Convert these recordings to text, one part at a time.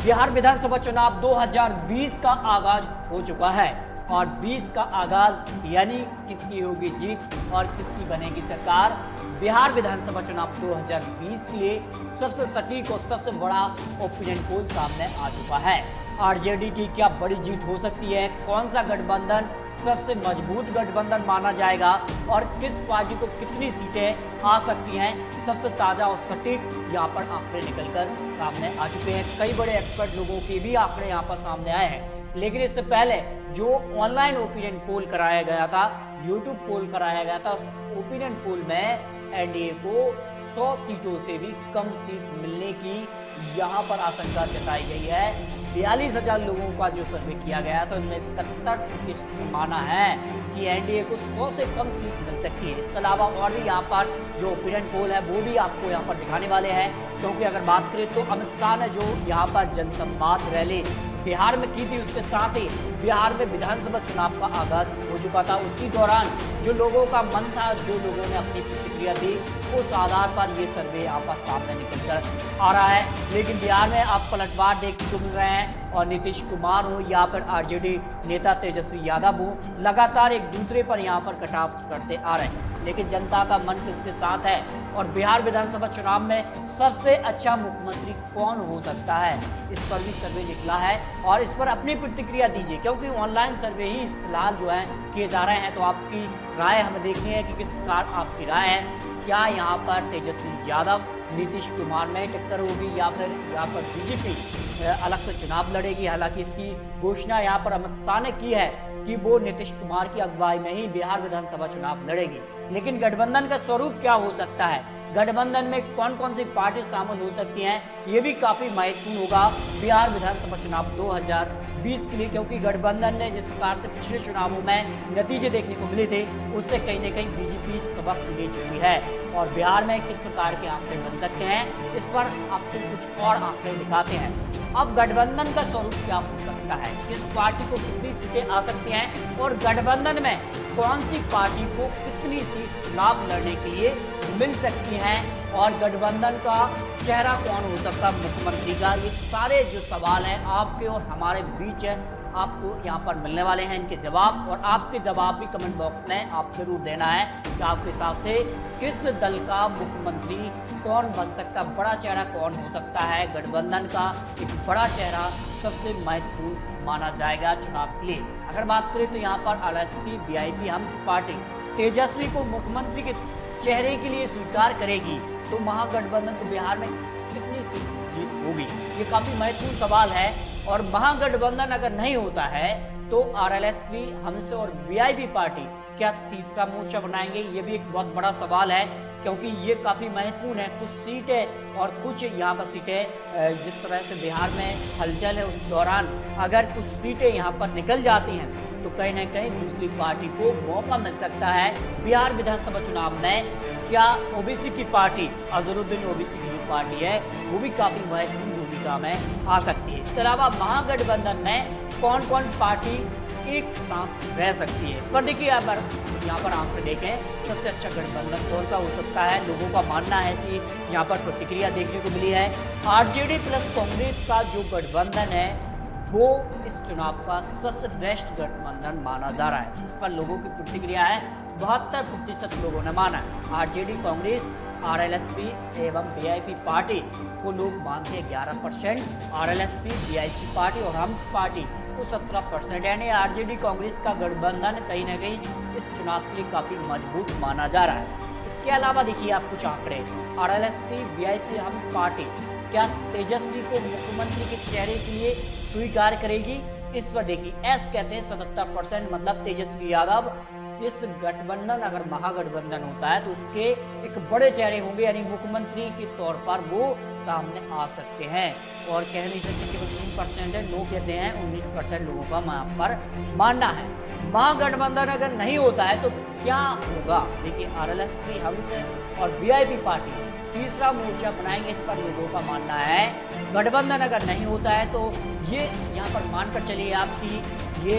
बिहार विधानसभा चुनाव 2020 का आगाज हो चुका है और 20 का आगाज यानी किसकी होगी जीत और किसकी बनेगी सरकार। बिहार विधानसभा चुनाव 2020 के लिए सबसे सटीक और सबसे बड़ा ओपिनियन पोल सामने आ चुका है। आरजेडी की क्या बड़ी जीत हो सकती है, कौन सा गठबंधन सबसे मजबूत गठबंधन माना जाएगा और किस पार्टी को कितनी सीटें आ सकती हैं, सबसे ताजा और सटीक यहाँ पर आंकड़े निकलकर सामने आ चुके हैं। कई बड़े एक्सपर्ट लोगों के भी आंकड़े यहाँ पर सामने आए हैं, लेकिन इससे पहले जो ऑनलाइन ओपिनियन पोल कराया गया था, यूट्यूब पोल कराया गया था, उस ओपिनियन पोल में एनडीए को 100 सीटों से भी कम सीट मिलने की यहाँ पर आशंका जताई गई है। 42,000 लोगों का जो सर्वे किया गया तो इनमें 71% माना है कि एनडीए को 100 से कम सीट मिल सकती है। इसके अलावा और भी यहाँ पर जो ओपिनियन पोल है वो भी आपको यहाँ पर दिखाने वाले हैं, क्योंकि अगर बात करें तो अमित शाह ने जो यहाँ पर जनसंवाद रैली बिहार में की थी, उसके साथ ही बिहार में विधानसभा चुनाव का आगाज हो चुका था। उसी दौरान जो लोगों का मन था, जो लोगों ने अपनी प्रतिक्रिया दी, उस आधार पर ये सर्वे यहाँ पर सामने निकल कर आ रहा है। लेकिन बिहार में आप पलटवार देखने को मिल रहे हैं और नीतीश कुमार हो या फिर आरजेडी नेता तेजस्वी यादव हो, लगातार एक दूसरे पर यहाँ पर कटाव करते आ रहे हैं। लेकिन जनता का मन किसके साथ है और बिहार विधानसभा चुनाव में सबसे अच्छा मुख्यमंत्री कौन हो सकता है, इस पर भी सर्वे निकला है और इस पर अपनी प्रतिक्रिया दीजिए, क्योंकि ऑनलाइन सर्वे ही फिलहाल जो है किए जा रहे हैं। तो आपकी राय हमें देखनी है कि किस प्रकार आपकी राय है। क्या यहाँ पर तेजस्वी यादव नीतीश कुमार में टक्कर होगी या फिर यहाँ पर बीजेपी अलग से चुनाव लड़ेगी। हालांकि इसकी घोषणा यहाँ पर अमित शाह ने की है कि वो नीतीश कुमार की अगुवाई में ही बिहार विधानसभा चुनाव लड़ेगी। लेकिन गठबंधन का स्वरूप क्या हो सकता है, गठबंधन में कौन कौन सी पार्टी शामिल हो सकती हैं, ये भी काफी महत्वपूर्ण होगा बिहार विधानसभा चुनाव 2020 के लिए, क्योंकि गठबंधन ने जिस प्रकार से पिछले चुनावों में नतीजे देखने को मिले थे, उससे कहीं न कहीं बीजेपी सबक ले चुकी है। और बिहार में किस प्रकार के आंकड़े बन सकते हैं, इस पर आपको कुछ और आंकड़े दिखाते हैं। अब गठबंधन का स्वरूप क्या हो सकता है, किस पार्टी को कितनी सीटें आ सकती हैं और गठबंधन में कौन सी पार्टी को कितनी सीट चुनाव लड़ने के लिए मिल सकती हैं और गठबंधन का चेहरा कौन हो सकता है मुख्यमंत्री का। ये सारे जो सवाल हैं आपके और हमारे बीच है, आपको यहाँ पर मिलने वाले हैं इनके जवाब, और आपके जवाब भी कमेंट बॉक्स में आप जरूर देना है कि आपके हिसाब से किस दल का मुख्यमंत्री कौन बन सकता, बड़ा चेहरा कौन हो सकता है। गठबंधन का एक बड़ा चेहरा सबसे महत्वपूर्ण माना जाएगा चुनाव के लिए। अगर बात करें तो यहाँ पर आरएसपी वीआईपी हम पार्टी तेजस्वी को मुख्यमंत्री के चेहरे के लिए स्वीकार करेगी तो महागठबंधन को बिहार में कितनी जीत होगी, ये काफी महत्वपूर्ण सवाल है। और महागठबंधन अगर नहीं होता है तो आरएलएसपी हमसे और वीआईपी पार्टी क्या तीसरा मोर्चा बनाएंगे, ये भी एक बहुत बड़ा सवाल है, क्योंकि ये काफी महत्वपूर्ण है। कुछ सीटें और कुछ यहाँ पर सीटें जिस तरह से बिहार में हलचल है, उस दौरान अगर कुछ सीटें यहाँ पर निकल जाती हैं तो कहीं ना कहीं दूसरी पार्टी को मौका मिल सकता है बिहार विधानसभा चुनाव में। क्या ओबीसी की पार्टी अजहरुद्दीन ओबीसी की जो पार्टी है वो भी काफी महत्वपूर्ण भूमिका में आ सकती है। इसके अलावा महागठबंधन में कौन कौन पार्टी एक साथ रह सकती है, इस पर देखिए अगर यहाँ पर आंकड़े देखें सबसे अच्छा गठबंधन कौन सा हो सकता है। लोगों का मानना है कि यहाँ पर प्रतिक्रिया देखने को मिली है, आरजेडी प्लस कांग्रेस का जो गठबंधन है वो इस चुनाव का सबसे बेस्ट गठबंधन माना जा रहा है। इस पर लोगों की प्रतिक्रिया है, 72% लोगों ने माना है। आरजेडी कांग्रेस आरएलएसपी एवं वीआईपी पार्टी को लोग मानते हैं 11%, आरएलएसपी वीआईपी पार्टी और हम्स पार्टी को 17%। यानी आरजेडी कांग्रेस का गठबंधन कहीं ना कहीं इस चुनाव के लिए काफी मजबूत माना जा रहा है। इसके अलावा देखिए आप कुछ आंकड़े, आरएलएसपी वीआईपी हम्स पार्टी क्या तेजस्वी को मुख्यमंत्री के चेहरे के लिए स्वीकार करेगी, इस पर देखिए एस कहते हैं 77%, मतलब तेजस्वी यादव इस गठबंधन अगर महागठबंधन होता है तो उसके एक बड़े चेहरे होंगे, यानी मुख्यमंत्री के तौर पर वो सामने आ सकते हैं। और कह नहीं सकते केवल 3% है, नो कहते हैं 19% लोगों का वहां पर मानना है। महागठबंधन अगर नहीं होता है तो क्या होगा, देखिए आरएलएसपी हमसे और वीआईपी पार्टी तीसरा मोर्चा बनाएंगे, इस पर लोगों का मानना है। गठबंधन अगर नहीं होता है तो ये यहाँ पर मानकर चलिए आप कि ये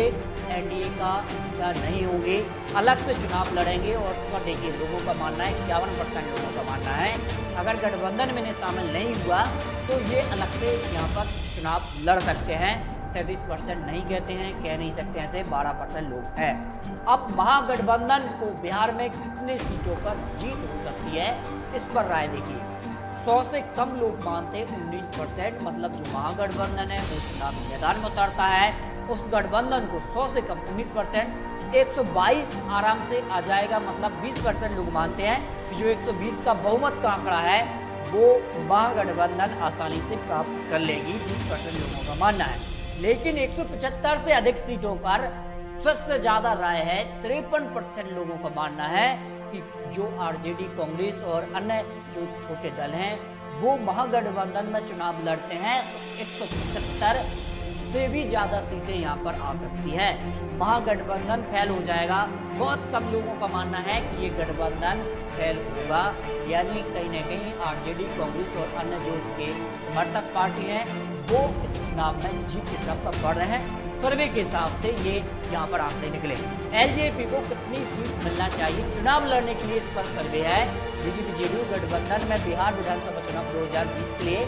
एनडीए का हिस्सा नहीं होंगे, अलग से चुनाव लड़ेंगे। और इस पर देखिए लोगों का मानना है, 51% लोगों का मानना है अगर गठबंधन में शामिल नहीं हुआ तो ये अलग से यहाँ पर चुनाव लड़ सकते हैं। 37% नहीं कहते हैं, कह नहीं सकते ऐसे 12% लोग हैं। अब महागठबंधन को बिहार में कितने सीटों पर जीत हो सकती है, इस पर राय देखिए। 100 से कम लोग मानते 19%, मतलब जो महागठबंधन है वो चुनावी मैदान में उतरता है, उस गठबंधन को 100 से कम 19%, 122 आराम से आ जाएगा, मतलब 20% लोग मानते हैं कि जो 120 का बहुमत का आंकड़ा है वो महागठबंधन आसानी से प्राप्त कर लेगी, 20% लोगों का मानना है। लेकिन 175 से अधिक सीटों पर सबसे ज्यादा राय है, 53% लोगों का मानना है कि जो आरजेडी, कांग्रेस और अन्य जो छोटे दल हैं वो महागठबंधन में चुनाव लड़ते हैं तो 175 से भी ज्यादा सीटें यहाँ पर आ सकती है। महागठबंधन फेल हो जाएगा। बहुत कम लोगों का मानना है कि ये गठबंधन फेल होगा, यानी कहीं ना कहीं आरजेडी, कांग्रेस और अन्य जो के समर्थक पार्टी हैं वो इस चुनाव में जीत की तरफ बढ़ रहे हैं। सर्वे के हिसाब से ये यहाँ पर आंकड़े निकले। एलजेपी को कितनी सीट मिलना चाहिए चुनाव लड़ने के लिए, इस पर सर्वे है। बीजेपी जेडीयू गठबंधन में बिहार विधानसभा चुनाव 2020 के लिए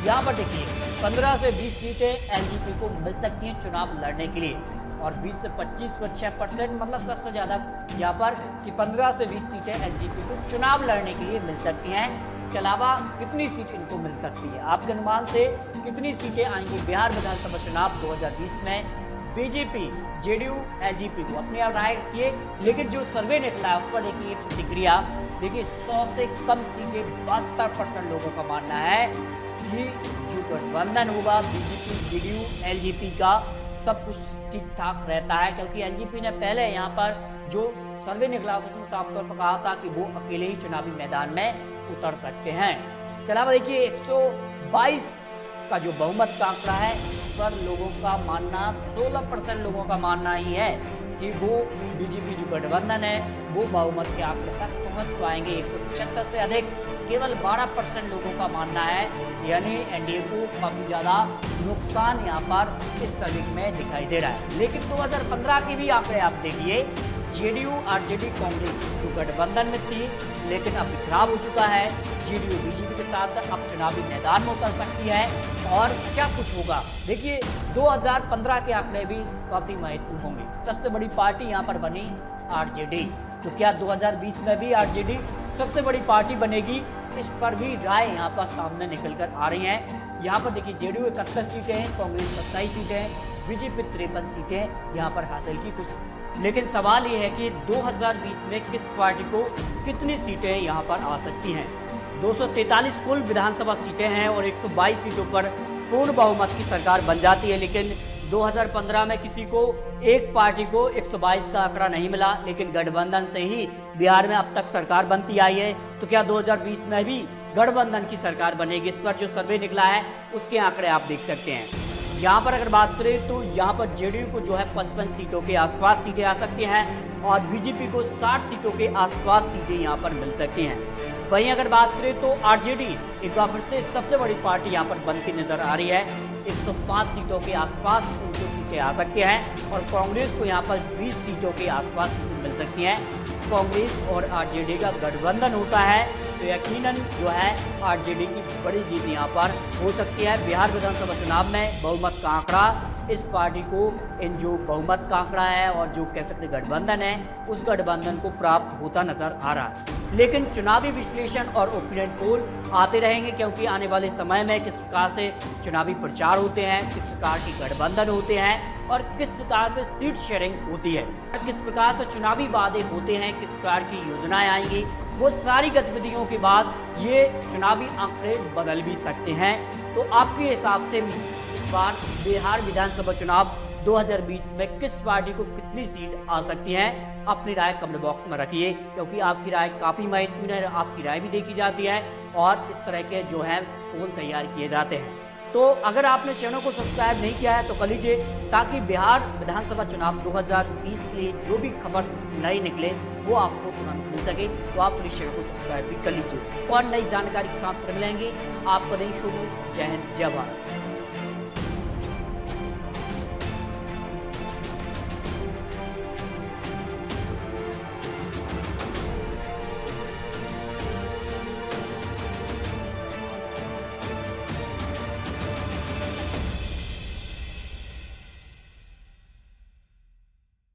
यहाँ पर देखिए 15 से 20 सीटें एलजेपी को मिल सकती हैं चुनाव लड़ने के लिए, और 20 से 25% मतलब सबसे ज्यादा यहाँ पर कि 15 से 20 सीटें एलजेपी को चुनाव लड़ने के लिए मिल सकती हैं। इसके अलावा कितनी सीट इनको मिल सकती है, आपके अनुमान से कितनी सीटें आएंगी बिहार विधानसभा चुनाव 2020 में? बीजेपी, जेडीयू, एलजेपी को अपने आप राय किए, लेकिन जो सर्वे निकला है उस पर देखिए प्रतिक्रिया देखिए। 100 से कम सीटें 72% लोगों का मानना है कि जो गठबंधन होगा बीजेपी, जेडीयू, एलजेपी का सब कुछ ठीक ठाक रहता है, क्योंकि एलजेपी ने पहले यहाँ पर जो सर्वे निकला उसमें साफ तौर पर कहा था कि वो अकेले ही चुनावी मैदान में उतर सकते हैं। इसके अलावा देखिए 122 का जो बहुमत का आंकड़ा है पर लोगों का मानना 16% लोगों का मानना ही है कि वो बीजेपी जो गठबंधन है वो बहुमत के आंकड़े तक पहुंच पाएंगे। 175 से अधिक केवल 12% लोगों का मानना है, यानी एनडीए को काफी ज्यादा नुकसान यहाँ पर इस सर्वे में दिखाई दे रहा है। लेकिन 2015 के भी आंकड़े आप देखिए, जेडीयू, आरजेडी, कांग्रेस जो गठबंधन में थी लेकिन अब खराब हो चुका है, जेडीयू बीजेपी के साथ अब चुनावी मैदान में उतर सकती है। और क्या कुछ होगा देखिए, 2015 के आंकड़े भी काफी महत्वपूर्ण होंगे। सबसे बड़ी पार्टी यहाँ पर बनी आरजेडी, तो क्या 2020 में भी आरजेडी सबसे बड़ी पार्टी बनेगी, इस पर भी राय यहाँ पर सामने निकल कर आ रही है। यहाँ पर देखिए जेडीयू 31 सीटें हैं, कांग्रेस 27 सीटें, बीजेपी 53 सीटें यहाँ पर हासिल की कुछ। लेकिन सवाल ये है कि 2020 में किस पार्टी को कितनी सीटें यहाँ पर आ सकती हैं। 243 कुल विधानसभा सीटें हैं और 122 सीटों पर पूर्ण बहुमत की सरकार बन जाती है। लेकिन 2015 में किसी को, एक पार्टी को 122 का आंकड़ा नहीं मिला, लेकिन गठबंधन से ही बिहार में अब तक सरकार बनती आई है। तो क्या 2020 में भी गठबंधन की सरकार बनेगी? इस पर जो सर्वे निकला है उसके आंकड़े आप देख सकते हैं। यहाँ पर अगर बात करें तो यहाँ पर जेडीयू को जो है 55 सीटों के आसपास सीटें आ सकती हैं और बीजेपी को 60 सीटों के आसपास सीटें यहाँ पर मिल सकती हैं। वहीं अगर बात करें तो आरजेडी एक बार फिर से सबसे बड़ी पार्टी यहाँ पर बनती नजर आ रही है, 105 सीटों के आसपास उनको सीटें आ सकती हैं और कांग्रेस को यहाँ पर 20 सीटों के आसपास सीटें मिल सकती हैं। कांग्रेस और आरजेडी का गठबंधन होता है तो यकीनन जो है आरजेडी की बड़ी जीत यहाँ पर हो सकती है। बिहार विधानसभा चुनाव में बहुमत का आंकड़ा इस पार्टी को, इन जो बहुमत का आंकड़ा है और जो कह सकते गठबंधन है, उस गठबंधन को प्राप्त होता नजर आ रहा है। लेकिन चुनावी विश्लेषण और ओपिनियन पोल आते रहेंगे, क्योंकि आने वाले समय में किस प्रकार से चुनावी प्रचार होते हैं, किस प्रकार की गठबंधन होते हैं और किस प्रकार से सीट शेयरिंग होती है, किस प्रकार से चुनावी वादे होते हैं, किस प्रकार की योजनाएं आएंगी, वो सारी गतिविधियों के बाद ये चुनावी आंकड़े बदल भी सकते हैं। तो आपके हिसाब से इस बार बिहार विधानसभा चुनाव 2020 में किस पार्टी को कितनी सीट आ सकती है, अपनी राय कमेंट बॉक्स में रखिए, क्योंकि आपकी राय काफी महत्वपूर्ण है। आपकी राय भी देखी जाती है और इस तरह के जो है पोल तैयार किए जाते हैं। तो अगर आपने चैनल को सब्सक्राइब नहीं किया है तो कर लीजिए, ताकि बिहार विधानसभा चुनाव 2020 के लिए जो भी खबर नई निकले वो आपको तुरंत मिल सके। तो आप प्लीज चैनल को सब्सक्राइब भी कर लीजिए और नई जानकारी के साथ मिलेंगे। आपका दिन शुभ हो। जय हिंद, जय भारत।